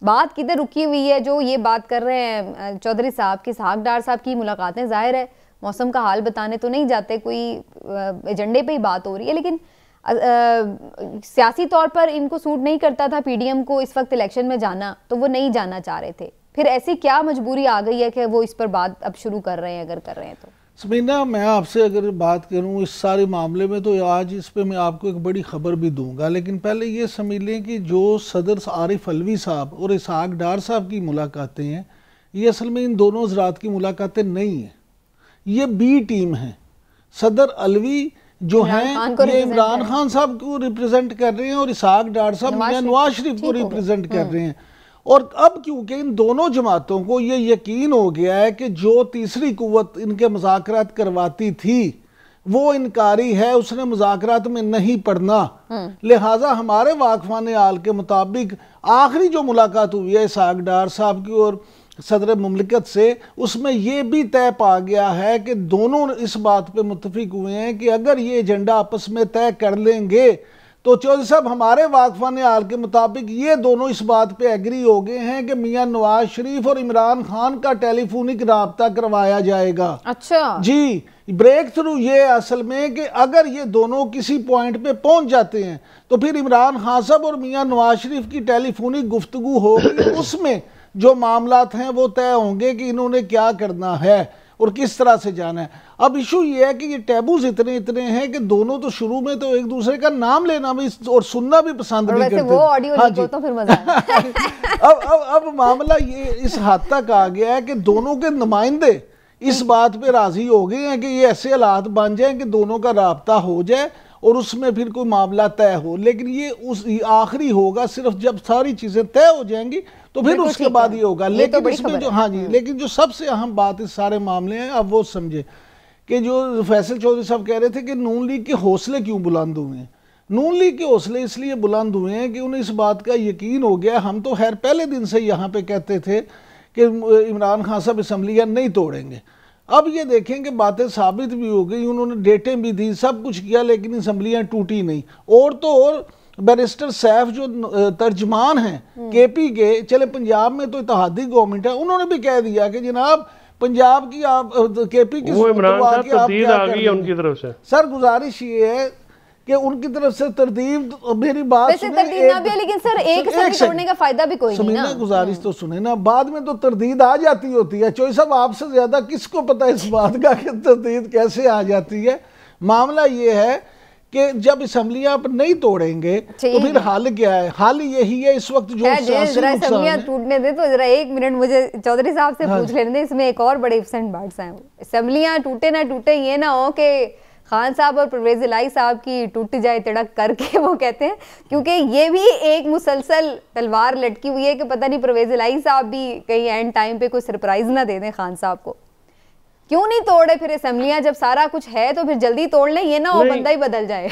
बात किधर रुकी हुई है? जो ये बात कर रहे हैं चौधरी साहब की इसहाक डार साहब की मुलाकातें, जाहिर है मौसम का हाल बताने तो नहीं जाते, कोई एजेंडे पे ही बात हो रही है, लेकिन सियासी तौर पर इनको सूट नहीं करता था पीडीएम को इस वक्त इलेक्शन में जाना, तो वो नहीं जाना चाह रहे थे। फिर ऐसी क्या मजबूरी आ गई है कि वो इस पर बात अब शुरू कर रहे हैं, अगर कर रहे हैं तो? समीना, मैं आपसे अगर बात करूं इस सारे मामले में, तो आज इस पे मैं आपको एक बड़ी खबर भी दूंगा, लेकिन पहले ये समझ लें कि जो सदर आरिफ अलवी साहब और इसहाक डार साहब की मुलाकातें हैं, ये असल में इन दोनों हज़रात की मुलाकातें नहीं हैं, ये बी टीम है। सदर अलवी जो हैं ये इमरान खान साहब को रिप्रेजेंट कर रहे हैं, और इसहाक डार साहब मियां नवाज शरीफ को रिप्रेजेंट कर रहे हैं। और अब क्योंकि इन दोनों जमातों को ये यकीन हो गया है कि जो तीसरी कुव्वत इनके मुज़ाकरात करवाती थी वो इनकारी है, उसने मुज़ाकरात में नहीं पढ़ना, लिहाजा हमारे वाकफान आल के मुताबिक आखिरी जो मुलाकात हुई है इसहाक डार साहब की और सदर मुमलिकत से, उसमें यह भी तय पा गया है कि दोनों इस बात पे मुत्तफिक हुए हैं कि अगर ये एजेंडा आपस में तय कर लेंगे तो चौधरी साहब हमारे वाकफान आल के मुताबिक ये दोनों इस बात पे एग्री हो गए हैं कि मियां नवाज शरीफ और इमरान खान का टेलीफोनिक राब्ता करवाया जाएगा। अच्छा जी, ब्रेक थ्रू ये असल में कि अगर ये दोनों किसी पॉइंट पे पहुंच जाते हैं तो फिर इमरान खान साहब और मियां नवाज शरीफ की टेलीफोनिक गुफ्तगू होगी, उसमें जो मामलात हैं वो तय होंगे कि इन्होंने क्या करना है और किस तरह से जाना है। अब इशू ये है कि ये टैबूज इतने हैं कि दोनों तो शुरू में तो एक दूसरे का नाम लेना भी और सुनना भी पसंद नहीं करते। वो ऑडियो लीक हो तो फिर मजा अब मामला ये इस हद तक आ गया है कि दोनों के नुमाइंदे इस बात पे राजी हो गए हैं कि ये ऐसे हालात बन जाए कि दोनों का राब्ता हो जाए और उसमें फिर कोई मामला तय हो। लेकिन ये उस आखिरी होगा सिर्फ जब सारी चीजें तय हो जाएंगी तो फिर उसके बाद ये होगा। लेकिन इसमें जो लेकिन जो सबसे अहम बात इस सारे मामले हैं, अब वो समझे कि जो फैसल चौधरी साहब कह रहे थे कि नून लीग के हौसले क्यों बुलंद हुए हैं। नून लीग के हौसले इसलिए बुलंद हुए हैं कि उन्हें इस बात का यकीन हो गया, हम तो खैर पहले दिन से यहाँ पे कहते थे कि इमरान खान साहब असम्बलियाँ नहीं तोड़ेंगे। अब ये देखें कि बातें साबित भी हो गई, उन्होंने डेटें भी दी, सब कुछ किया, लेकिन असम्बलियाँ टूटी नहीं। और तो और बैरिस्टर सैफ जो तर्जमान हैं केपी के, चले पंजाब में तो इत्तेहादी गवर्नमेंट है, उन्होंने भी कह दिया कि जनाब पंजाब की आप केपी की उनकी तरफ से सर गुजारिश ये है कि उनकी तरफ से तरदीब, मेरी बात सुने, लेकिन सर एक छोड़ने का फायदा भी कोई नहीं ना। गुजारिश तो सुने ना, बाद में तो तरदीद आ जाती होती है। चौधरी साहब आपसे ज्यादा किसको पता इस बात का कि तरदीद कैसे आ जाती है। मामला ये है कि जब असम्बलियां आप नहीं तोड़ेंगे तो फिर हाल क्या है? हाल यही है इस वक्त जो असम्बलियां टूटने दे तो जरा 1 मिनट मुझे चौधरी साहब से पूछ लेने दे, इसमें एक और बड़े इफेक्ट बार्ड्स हैं। असम्बलियां टूटे ना टूटे, ये ना हो कि खान साहब और परवेज इलाही साहब की टूट जाए तिड़क करके वो कहते हैं, क्योंकि ये भी एक मुसलसल तलवार लटकी हुई है कि पता नहीं परवेज इलाही साहब भी कहीं एंड टाइम पे कोई सरप्राइज ना दे दें खान साहब को। क्यों नहीं तोड़े फिर असेंबलियां, जब सारा कुछ है तो फिर जल्दी तोड़ लें, ये ना हो बंदा ही बदल जाए।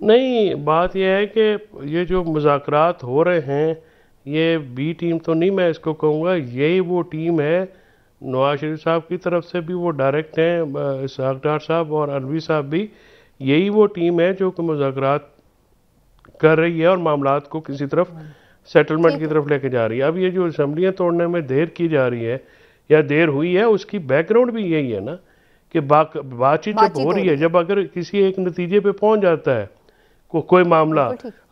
नहीं, बात यह है कि ये जो मुज़ाकरात हो रहे हैं, ये बी टीम तो नहीं मैं इसको कहूँगा, यही वो टीम है, नवाज शरीफ साहब की तरफ से भी वो डायरेक्ट हैं, इसहाक डार साहब और अलवी साहब भी, यही वो टीम है जो कि मुज़ाकरात कर रही है और मामलात को किसी तरफ सेटलमेंट की तरफ लेके जा रही है। अब ये जो असम्बलियाँ तोड़ने में देर की जा रही है या देर हुई है, उसकी बैकग्राउंड भी यही है ना कि बातचीत जब हो रही है, जब अगर किसी एक नतीजे पे पहुंच जाता है कोई मामला,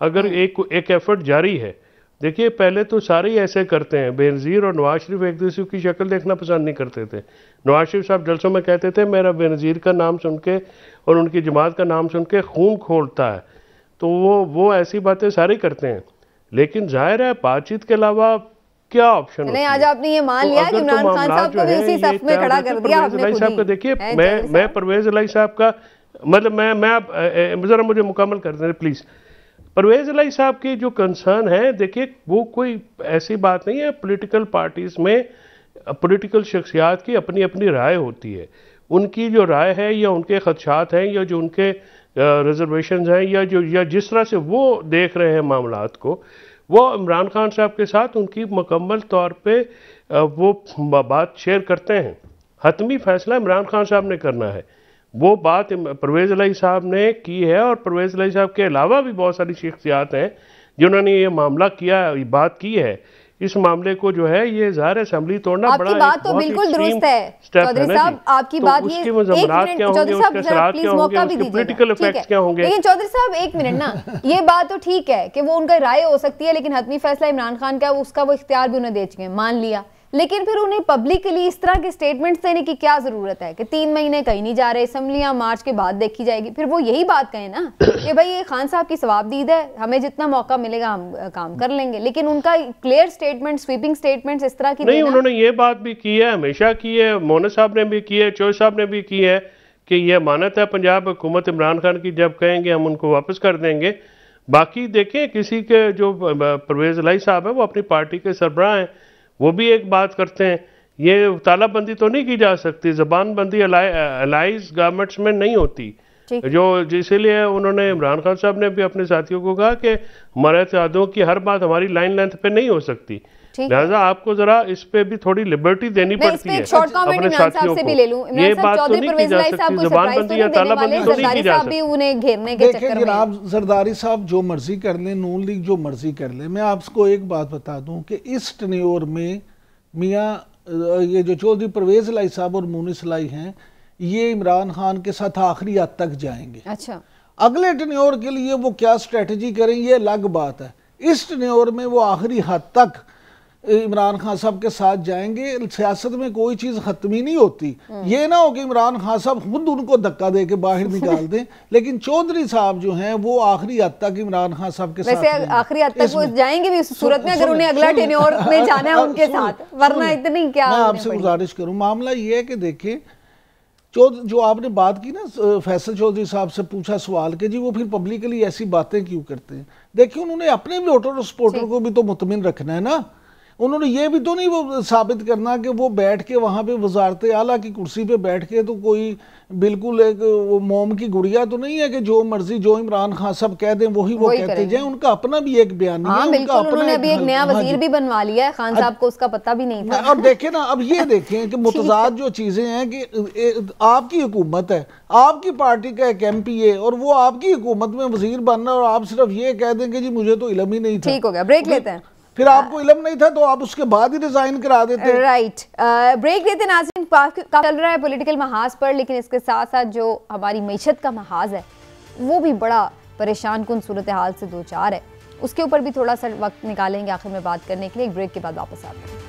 अगर एक एफर्ट जारी है, देखिए पहले तो सारे ही ऐसे करते हैं, बेनज़ीर और नवाज शरीफ एक दूसरे की शक्ल देखना पसंद नहीं करते थे। नवाज शरीफ साहब जलसों में कहते थे मेरा बेनज़ीर का नाम सुन के और उनकी जमात का नाम सुन के खून खोलता है, तो वो ऐसी बातें सारे करते हैं। लेकिन जाहिर है बातचीत के अलावा क्या ऑप्शन नहीं, आज आपने ये मान लिया कि इमरान खान साहब को भी उसी सफ में खड़ा कर दिया आपने खुद ही। देखिए मैं परवेज इलाही साहब का मतलब मैं जरा मुझे मुकम्मल कर दें प्लीज। परवेज इलाही साहब की जो कंसर्न है, देखिए वो कोई ऐसी बात नहीं है, पॉलिटिकल पार्टीज में पॉलिटिकल शख्सियात की अपनी अपनी राय होती है, उनकी जो राय है या उनके खदशात हैं या जो उनके रिजर्वेशंस हैं या जिस तरह से वो देख रहे हैं मामलात को, वो इमरान खान साहब के साथ उनकी मुकम्मल तौर पे वो बात शेयर करते हैं। हतमी फैसला इमरान खान साहब ने करना है, वो बात परवेज इलाही साहब ने की है और परवेज इलाही साहब के अलावा भी बहुत सारी शख्सियात हैं जिन्होंने ये मामला किया, बात की है। इस मामले को जो है ये ज़ाहिर असेंबली तोड़ना बड़ा आपकी बात तो बिल्कुल दुरुस्त है चौधरी साहब, आपकी बात ये एक मिनट चौधरी साहब प्लीज मौका भी दीजिए, लेकिन चौधरी साहब एक मिनट ना, ये बात तो ठीक है कि वो उनका राय हो सकती है, लेकिन हतमी फैसला इमरान खान का उसका वो इख्तियार भी उन्हें दे चुके हैं, मान लिया, लेकिन फिर उन्हें पब्लिकली इस तरह के स्टेटमेंट्स देने की क्या जरूरत है कि 3 महीने कहीं नहीं जा रहे, असेंबलियां मार्च के बाद देखी जाएगी। फिर वो यही बात कहें ना कि भाई ये खान साहब की सवाबदीद है, हमें जितना मौका मिलेगा हम काम कर लेंगे, लेकिन उनका क्लियर स्टेटमेंट, स्वीपिंग स्टेटमेंट्स इस तरह की नहीं, उन्होंने ये बात भी की है, हमेशा की है, मोना साहब ने भी की है, चौधरी साहब ने भी की है कि यह अमानत है पंजाब हुकूमत इमरान खान की, जब कहेंगे हम उनको वापस कर देंगे। बाकी देखें किसी के जो परवेज इलाही साहब है वो अपनी पार्टी के सरबराह हैं, वो भी एक बात करते हैं, ये तालाबंदी तो नहीं की जा सकती, जबानबंदी अलाइज गवर्नमेंट्स में नहीं होती, जो इसीलिए उन्होंने इमरान खान साहब ने भी अपने साथियों को कहा कि हमारे इत्तेहादों की हर बात हमारी लाइन लेंथ पे नहीं हो सकती, लिहाजा आपको जरा इस पे भी थोड़ी लिबर्टी देनी पड़ती है अपने साथियों को। ये बात तो नहीं की जा सकती, जबानबंदी या तालाबंदी तो नहीं की जा सकती। देखिए जनाब जरदारी साहब जो मर्जी कर लें, नून लीग जो मर्जी कर ले, मैं आपको एक बात बता दूं कि इस टेन्योर में मियाँ ये जो चौधरी परवेज इलाही साहब और मुनिस इलाही हैं, ये इमरान खान के साथ आखिरी हद तक जाएंगे। अच्छा, अगले टेन्योर के लिए वो क्या स्ट्रेटजी करें ये अलग बात है, इस टेन्योर में वो आखिरी हद तक इमरान खान साहब के साथ जाएंगे। सियासत में कोई चीज खत्म ही नहीं होती, ये ना हो कि इमरान खान साहब खुद उनको धक्का दे के बाहर निकाल दें, लेकिन चौधरी साहब जो हैं वो आखिरी हद तक इमरान खान साहब के साथ आखिरी हद तक वो जाएंगे भी उस सूरत में अगर उन्हें अगला टेन्योर में जाना है उनके साथ, वरना इतनी क्या। मैं आपसे गुजारिश करूं, मामला ये है कि देखिए जो आपने बात की ना फैसल चौधरी साहब से पूछा सवाल के जी वो फिर पब्लिकली ऐसी बातें क्यों करते हैं, देखिए उन्होंने अपने वोटर और सपोर्टर को भी तो मुतमिन रखना है ना, उन्होंने ये भी तो नहीं वो साबित करना कि वो बैठ के वहाँ पे वजारत आला की कुर्सी पे बैठ के तो कोई बिल्कुल एक वो मोम की गुड़िया तो नहीं है कि जो मर्जी जो इमरान खान साहब कह दें वही वो कहते जाएं, उनका अपना भी एक बयान है, उनका अपना उन्होंने अभी एक नया वजीर भी बनवा लिया है, खान साहब को उसका पता भी नहीं था। और देखें ना, अब ये देखें कि मुतजाद जो चीजें हैं कि आपकी हुकूमत है, आपकी पार्टी का एक MP है और वो आपकी हुकूमत में वजीर बनना और आप सिर्फ ये कह देंगे जी मुझे तो इल्म ही नहीं था। ठीक हो गया, ब्रेक लेते हैं। फिर आपको इल्म नहीं था तो आप उसके बाद ही रिजाइन करा देते। राइट, ब्रेक लेते नाज़रीन। चल रहा है पॉलिटिकल महाज पर, लेकिन इसके साथ साथ जो हमारी मईशत का महाज है वो भी बड़ा परेशान कुन सूरत हाल से दो चार है, उसके ऊपर भी थोड़ा सा वक्त निकालेंगे आखिर में बात करने के लिए। एक ब्रेक के बाद वापस आते हैं।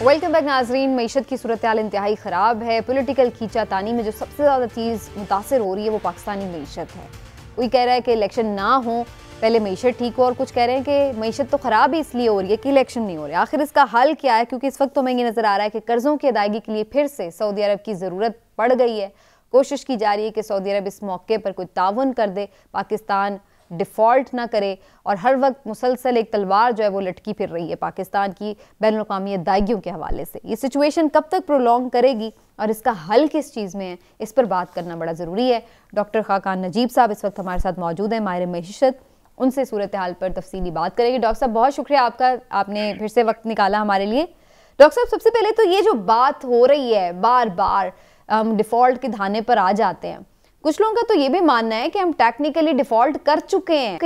वेलकम बैक नाजरीन। मईशत की सूरत हाल इंतहाई ख़राब है। पॉलिटिकल खींचातानी में जो सबसे ज़्यादा चीज़ मुतासर हो रही है वो पाकिस्तानी मईशत है। कोई कह रहा है कि इलेक्शन ना हो पहले मईशत ठीक हो, और कुछ कह रहे हैं कि मईशत तो ख़राब ही इसलिए हो रही है कि इलेक्शन नहीं हो रहे। आखिर इसका हल क्या है? क्योंकि इस वक्त तो हमें ये नज़र आ रहा है कि कर्ज़ों की अदायगी के लिए फिर से सऊदी अरब की ज़रूरत पड़ गई है। कोशिश की जा रही है कि सऊदी अरब इस मौके पर कोई ताउन कर दे, पाकिस्तान डिफ़ॉल्ट ना करे, और हर वक्त मुसलसल एक तलवार जो है वो लटकी फिर रही है पाकिस्तान की बैनुल-अक़वामी अदायगियों के हवाले से। ये सिचुएशन कब तक प्रोलॉन्ग करेगी और इसका हल किस चीज़ में है, इस पर बात करना बड़ा ज़रूरी है। डॉक्टर खाकान नजीब साहब इस वक्त हमारे साथ मौजूद हैं, माहिर मईशत। उनसे सूरत हाल पर तफसीली बात करेंगे। डॉक्टर साहब बहुत शुक्रिया आपका, आपने फिर से वक्त निकाला हमारे लिए। डॉक्टर साहब सबसे पहले तो ये जो बात हो रही है बार बार डिफ़ॉल्ट के धाने पर आ जाते हैं, कुछ लोगों का तो ये भी मानना है कि हम टेक्निकली डिफ़ॉल्ट कर चुके हैं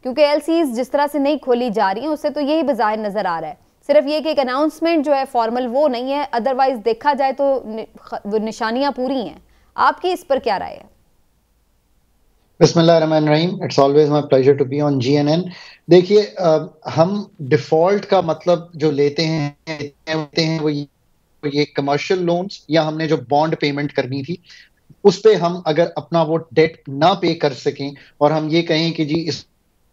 क्योंकि एलसीज जिस तरह से नहीं खोली जा रही हैं उससे तो यही बज़ाहिर नज़र आ रहा है। सिर्फ ये कि एक अनाउंसमेंट जो है फॉर्मल वो नहीं है, अदरवाइज देखा जाए तो निशानियां पूरी हैं। आपकी इस पर क्या राय है? बिस्मिल्लाहिर्रहमानिर्रहीम, it's always my pleasure to be on GNN. देखिए, हम डिफ़ॉल्ट का मतलब जो लेते हैं वो ये कमर्शियल लोन्स या हमने जो बॉन्ड पेमेंट करनी थी उस पे हम अगर अपना वो डेट ना पे कर सकें और हम ये कहें कि जी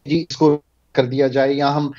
इसको कर दिया जाए या हम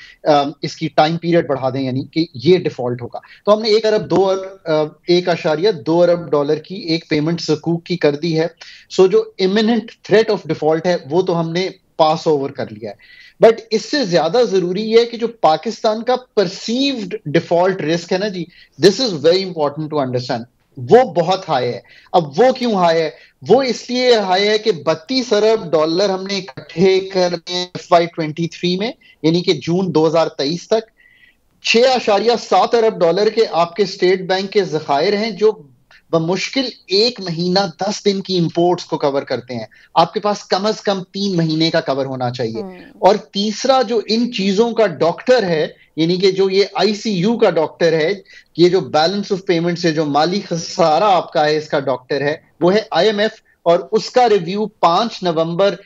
इसकी टाइम पीरियड बढ़ा दें, यानी कि ये डिफॉल्ट होगा, तो हमने 1.2 अरब डॉलर की एक पेमेंट सकूक की कर दी है। सो जो इमिनेंट थ्रेट ऑफ डिफॉल्ट है वो तो हमने पास ओवर कर लिया है, बट इससे ज्यादा जरूरी है कि जो पाकिस्तान का परसीव्ड डिफॉल्ट रिस्क है ना जी, this is very important to understand, वो बहुत हाई है। अब वो क्यों हाई है? वो इसलिए हाई है कि 32 अरब डॉलर हमने इकट्ठे कर दिए FY23 में, यानी कि जून 2023 तक। 6.7 अरब डॉलर के आपके स्टेट बैंक के ज़खायर हैं जो बमुश्किल 1 महीना 10 दिन की इंपोर्ट्स को कवर करते हैं। आपके पास कम से कम 3 महीने का कवर होना चाहिए। और तीसरा जो इन चीजों का डॉक्टर है, यानी कि जो ये ICU का डॉक्टर है, ये जो बैलेंस ऑफ पेमेंट से जो माली खसारा आपका है इसका डॉक्टर है, वो है IMF, और उसका रिव्यू 5 नवंबर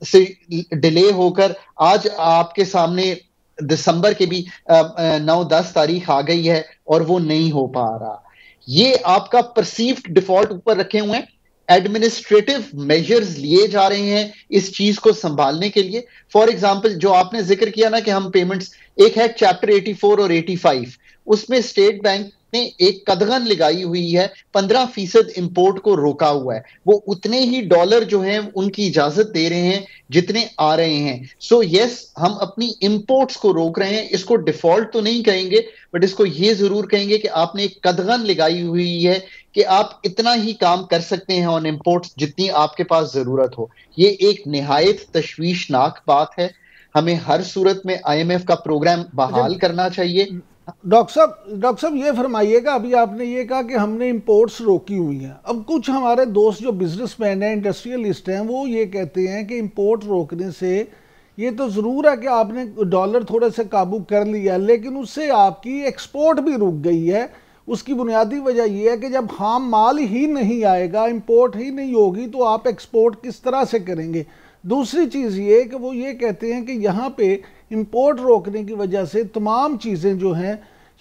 से डिले होकर आज आपके सामने दिसंबर के भी 9-10 तारीख आ गई है और वो नहीं हो पा रहा। ये आपका परसीव्ड डिफॉल्ट ऊपर रखे हुए हैं, एडमिनिस्ट्रेटिव मेजर्स लिए जा रहे हैं इस चीज को संभालने के लिए। फॉर एग्जांपल, जो आपने जिक्र किया ना कि हम पेमेंट्स, एक है चैप्टर 84 और 85, उसमें स्टेट बैंक ने एक कदगन लगाई हुई है, 15% इंपोर्ट को रोका हुआ है। वो उतने ही डॉलर जो हैं उनकी इजाजत दे रहे हैं जितने आ रहे हैं। सो यस, हम अपनी इंपोर्ट्स को रोक रहे हैं। इसको डिफॉल्ट तो नहीं कहेंगे, बट इसको ये जरूर कहेंगे कि आपने एक कदगन लगाई हुई है कि आप इतना ही काम कर सकते हैं ऑन इंपोर्ट्स जितनी आपके पास जरूरत हो। ये एक निहायत तशवीशनाक बात है। हमें हर सूरत में IMF का प्रोग्राम बहाल करना चाहिए। डॉक्टर साहब ये फरमाइएगा, अभी आपने ये कहा कि हमने इंपोर्ट्स रोकी हुई हैं। अब कुछ हमारे दोस्त जो बिजनेसमैन हैं, इंडस्ट्रियलिस्ट हैं, वो ये कहते हैं कि इंपोर्ट रोकने से ये तो ज़रूर है कि आपने डॉलर थोड़े से काबू कर लिया, लेकिन उससे आपकी एक्सपोर्ट भी रुक गई है। उसकी बुनियादी वजह यह है कि जब खाम माल ही नहीं आएगा, इंपोर्ट ही नहीं होगी, तो आप एक्सपोर्ट किस तरह से करेंगे? दूसरी चीज़ ये कि वो ये कहते हैं कि यहाँ पे इंपोर्ट रोकने की वजह से तमाम चीज़ें जो हैं,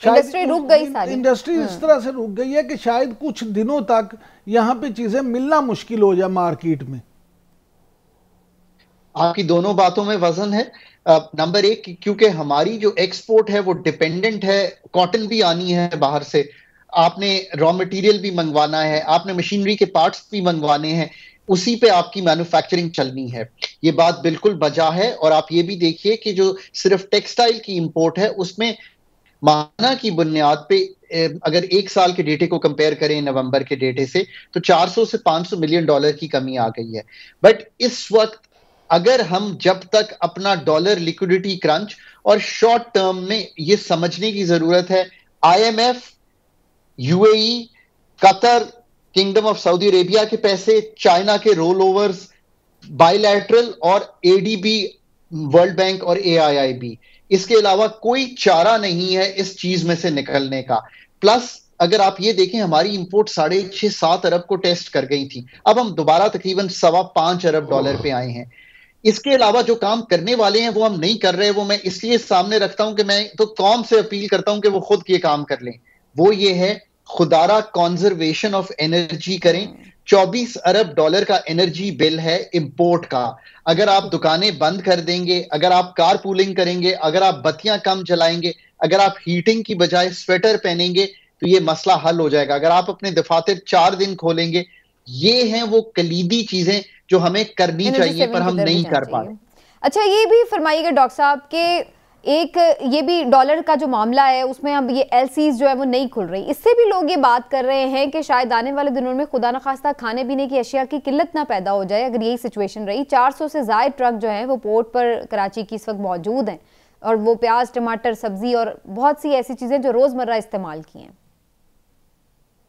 इंडस्ट्री रुक गई, सारी इंडस्ट्री इस तरह से रुक गई है कि शायद कुछ दिनों तक यहाँ पे चीज़ें मिलना मुश्किल हो जाए मार्केट में। आपकी दोनों बातों में वजन है। नंबर एक, क्योंकि हमारी जो एक्सपोर्ट है वो डिपेंडेंट है, कॉटन भी आनी है बाहर से, आपने रॉ मटेरियल भी मंगवाना है, आपने मशीनरी के पार्ट्स भी मंगवाने हैं, उसी पे आपकी मैन्युफैक्चरिंग चलनी है। ये बात बिल्कुल बजा है। और आप ये भी देखिए कि जो सिर्फ टेक्सटाइल की इंपोर्ट है उसमें माहाना की बुनियाद पे अगर 1 साल के डेटे को कंपेयर करें नवंबर के डेटे से, तो 400 से 500 मिलियन डॉलर की कमी आ गई है। बट इस वक्त अगर हम जब तक अपना डॉलर लिक्विडिटी क्रंच, और शॉर्ट टर्म में ये समझने की जरूरत है, IMF, UAE, Qatar, kingdom of Saudi Arabia के पैसे, चाइना के रोल ओवर्स, बायलैटरल और ADB, वर्ल्ड बैंक और AIIB, इसके अलावा कोई चारा नहीं है इस चीज में से निकलने का। प्लस अगर आप ये देखें, हमारी इंपोर्ट 6.5-7 अरब को टेस्ट कर गई थी, अब हम दोबारा तकरीबन 5.25 अरब डॉलर पे आए हैं। इसके अलावा जो काम करने वाले हैं वो हम नहीं कर रहे। वो मैं इसलिए सामने रखता हूं कि मैं तो कौम से अपील करता हूं कि वो खुद ये काम कर लें। वो ये है खुदारा कॉन्जर्वेशन ऑफ एनर्जी करें। 24 अरब डॉलर का एनर्जी बिल है इंपोर्ट का। अगर आप दुकानें बंद कर देंगे, अगर आप कार पूलिंग करेंगे, अगर आप बत्तियां कम जलाएंगे, अगर आप हीटिंग की बजाय स्वेटर पहनेंगे, तो ये मसला हल हो जाएगा। अगर आप अपने दफातर 4 दिन खोलेंगे, ये हैं वो कलीदी चीजें जो हमें करनी चाहिए पर हम नहीं कर पा रहे। अच्छा, ये भी फरमाइएगा डॉक्टर साहब के एक ये भी डॉलर का जो मामला है उसमें अब ये एलसीज जो है वो नहीं खुल रही, इससे भी लोग ये बात कर रहे हैं कि शायद आने वाले दिनों में खुदा न खास्ता खाने पीने की अशिया की किल्लत ना पैदा हो जाए। अगर यही सिचुएशन रही, 400 से ज़ायद ट्रक जो हैं वो पोर्ट पर कराची की इस वक्त मौजूद हैं और वो प्याज, टमाटर, सब्जी और बहुत सी ऐसी चीज़ें जो रोज़मर्रा इस्तेमाल की हैं।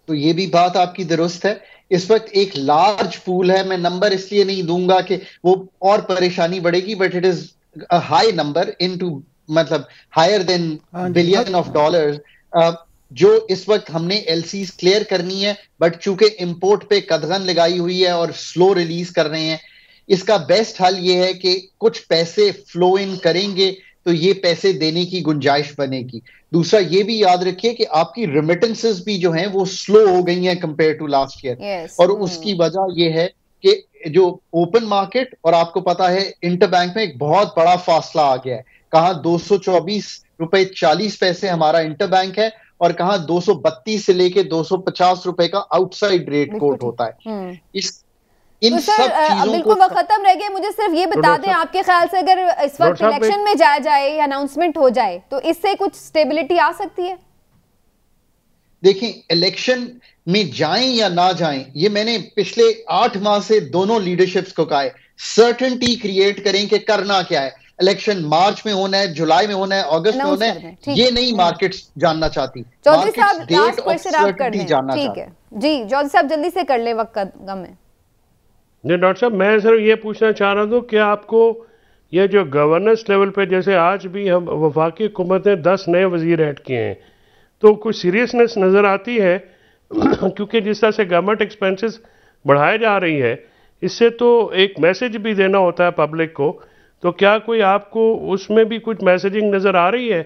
तो ये भी बात आपकी दुरुस्त है। इस वक्त एक लार्ज पूल है, मैं नंबर इसलिए नहीं दूंगा कि वो और परेशानी बढ़ेगी, but it is a high number into मतलब higher than billion of dollars, जो इस वक्त हमने एलसीज क्लियर करनी है, बट चूंकि इंपोर्ट पे कदगन लगाई हुई है और स्लो रिलीज कर रहे हैं, इसका बेस्ट हल ये है कि कुछ पैसे फ्लो इन करेंगे तो ये पैसे देने की गुंजाइश बनेगी। दूसरा ये भी याद रखिए कि आपकी रेमिटेंसेस भी जो हैं वो स्लो हो गई हैं कंपेयर टू लास्ट ईयर, और उसकी वजह ये है कि जो ओपन मार्केट और आपको पता है इंटरबैंक में एक बहुत बड़ा फासला आ गया है। कहाँ 224 रुपए 40 पैसे हमारा इंटरबैंक है और कहाँ 232 से लेके 250 रुपए का आउटसाइड रेट कोट होता है। इन तो सब चीजों बिल्कुल वक्त खत्म रह गया। मुझे सिर्फ ये बता दें, आपके ख्याल से अगर इस वक्त इलेक्शन में जाया जाए या अनाउंसमेंट हो जाए तो इससे कुछ स्टेबिलिटी आ सकती है? देखिए, इलेक्शन में जाएं या ना जाएं, ये मैंने पिछले 8 माह से दोनों लीडरशिप्स को कहा है, सर्टेनिटी क्रिएट करें कि करना क्या है। इलेक्शन मार्च में होना है, जुलाई में होना है, अगस्त में होना है, ये नहीं मार्केट्स जानना चाहती। चौधरी साहब लास्ट क्वेश्चन आप कर दें। ठीक है जी, चौधरी साहब जल्दी से कर ले, वक्त कम है। जी डॉक्टर साहब, मैं सिर्फ ये पूछना चाह रहा था कि आपको ये जो गवर्नेंस लेवल पे, जैसे आज भी हम वफाकी हुकूमत ने 10 नए वजीर ऐड किए हैं, तो कुछ सीरियसनेस नज़र आती है क्योंकि जिस तरह से गवर्नमेंट एक्सपेंसेस बढ़ाए जा रही है, इससे तो एक मैसेज भी देना होता है पब्लिक को, तो क्या कोई आपको उसमें भी कुछ मैसेजिंग नज़र आ रही है,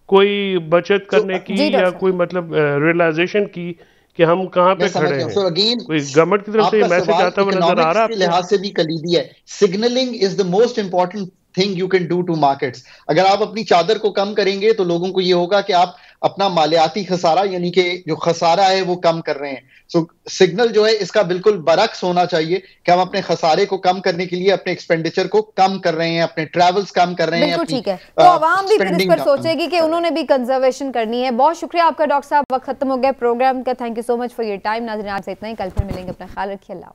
कोई बचत करने की या कोई मतलब रियलाइजेशन की कि हम कहाँ पे खड़े हैं? कोई गवर्नमेंट की तरफ से ये मैसेज आता हुआ नजर आ रहा है? लिहाज से भी कलीदी है। Signalling is the most important thing you can do to markets. अगर आप अपनी चादर को कम करेंगे तो लोगों को ये होगा कि आप अपना मालियाती खसारा यानी कि जो खसारा है वो कम कर रहे हैं। सो सिग्नल जो है इसका बिल्कुल बरक्स होना चाहिए कि हम अपने खसारे को कम करने के लिए अपने एक्सपेंडिचर को कम कर रहे हैं, अपने ट्रैवल्स कम कर रहे हैं। ठीक है, तो आवाम भी फिर इस पर सोचेगी कि उन्होंने भी कंजर्वेशन करनी है। बहुत शुक्रिया आपका डॉक्टर साहब, वक्त खत्म हो गया प्रोग्राम का। Thank you so much for your time. नाज़रीन, आपसे इतना ही, कल फिर मिलेंगे। अपना ख्याल रखिए। अल्लाह।